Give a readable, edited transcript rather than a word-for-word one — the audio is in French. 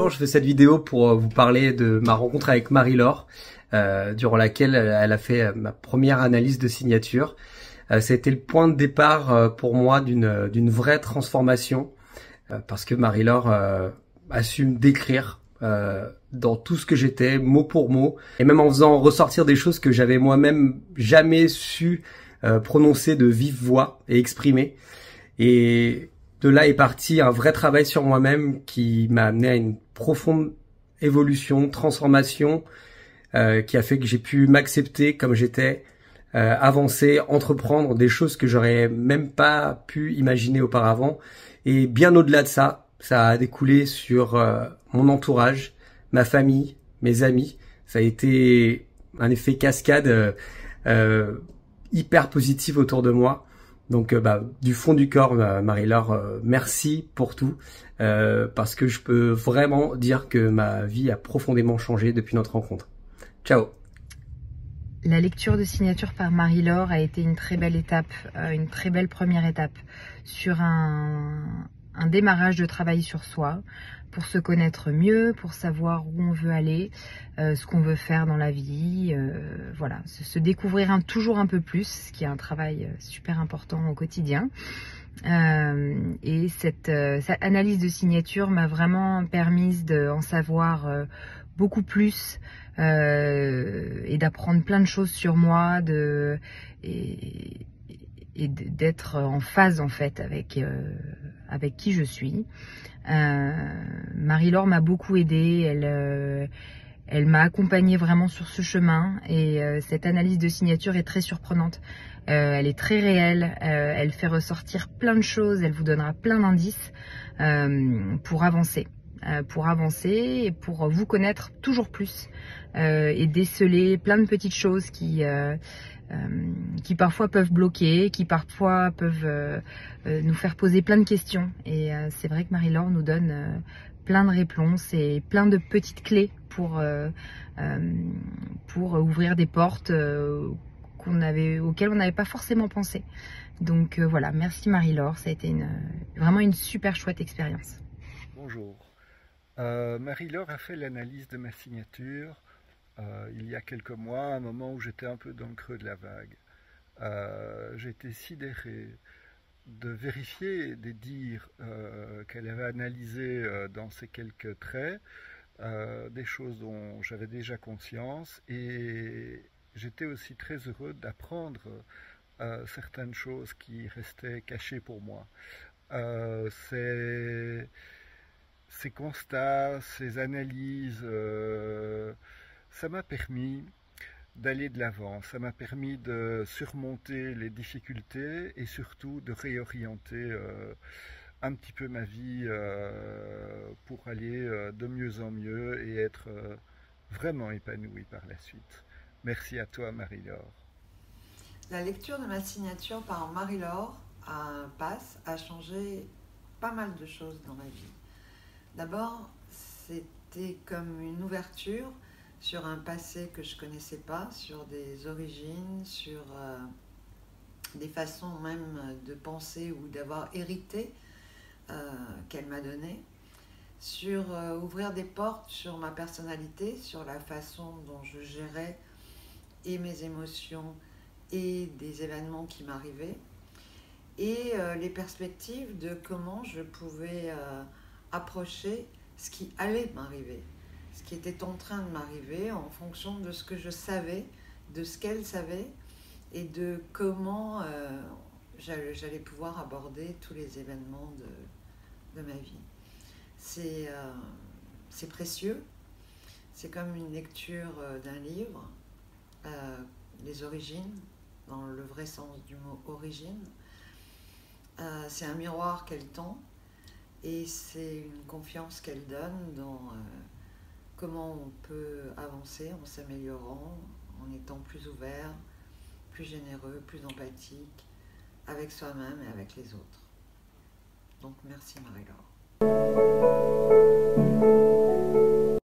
je fais cette vidéo pour vous parler de ma rencontre avec Marie-Laure, durant laquelle elle a fait ma première analyse de signature. Ça a été le point de départ pour moi d'une vraie transformation, parce que Marie-Laure a su me décrire dans tout ce que j'étais, mot pour mot, et même en faisant ressortir des choses que j'avais moi-même jamais su prononcer de vive voix et exprimer. Et de là est parti un vrai travail sur moi-même qui m'a amené à une profonde évolution, transformation, qui a fait que j'ai pu m'accepter comme j'étais, avancer, entreprendre des choses que j'aurais même pas pu imaginer auparavant. Et bien au-delà de ça, ça a découlé sur mon entourage, ma famille, mes amis. Ça a été un effet cascade hyper positif autour de moi. Donc du fond du corps, Marie-Laure, merci pour tout, parce que je peux vraiment dire que ma vie a profondément changé depuis notre rencontre. Ciao. La lecture de signature par Marie-Laure a été une très belle étape, une très belle première étape sur un démarrage de travail sur soi, pour se connaître mieux, pour savoir où on veut aller, ce qu'on veut faire dans la vie, voilà, se découvrir toujours un peu plus, ce qui est un travail super important au quotidien. Et cette analyse de signature m'a vraiment permise d'en savoir beaucoup plus et d'apprendre plein de choses sur moi, et d'être en phase en fait avec qui je suis. Marie-Laure m'a beaucoup aidée, elle m'a accompagnée vraiment sur ce chemin, et cette analyse de signature est très surprenante. Elle est très réelle, elle fait ressortir plein de choses, elle vous donnera plein d'indices pour avancer et pour vous connaître toujours plus, et déceler plein de petites choses qui parfois peuvent bloquer, qui parfois peuvent nous faire poser plein de questions. Et c'est vrai que Marie-Laure nous donne plein de réponses et plein de petites clés pour ouvrir des portes auxquelles on n'avait pas forcément pensé. Donc voilà, merci Marie-Laure, ça a été vraiment une super chouette expérience. Bonjour. Marie-Laure a fait l'analyse de ma signature il y a quelques mois, à un moment où j'étais un peu dans le creux de la vague. J'ai été sidéré de vérifier des dires qu'elle avait analysés dans ces quelques traits, des choses dont j'avais déjà conscience, et j'étais aussi très heureux d'apprendre certaines choses qui restaient cachées pour moi. Ces constats, ces analyses, ça m'a permis d'aller de l'avant, ça m'a permis de surmonter les difficultés et surtout de réorienter un petit peu ma vie pour aller de mieux en mieux et être vraiment épanoui par la suite. Merci à toi Marie-Laure. La lecture de ma signature par Marie-Laure a changé pas mal de choses dans ma vie. D'abord, c'était comme une ouverture sur un passé que je ne connaissais pas, sur des origines, sur des façons même de penser ou d'avoir hérité qu'elle m'a donné, sur ouvrir des portes sur ma personnalité, sur la façon dont je gérais et mes émotions et des événements qui m'arrivaient, et les perspectives de comment je pouvais approcher ce qui allait m'arriver, ce qui était en train de m'arriver en fonction de ce que je savais, de ce qu'elle savait, et de comment j'allais pouvoir aborder tous les événements de ma vie. C'est précieux, c'est comme une lecture d'un livre, les origines, dans le vrai sens du mot origine. C'est un miroir qu'elle tend, et c'est une confiance qu'elle donne dans comment on peut avancer en s'améliorant, en étant plus ouvert, plus généreux, plus empathique avec soi-même et avec les autres. Donc merci Marie-Laure.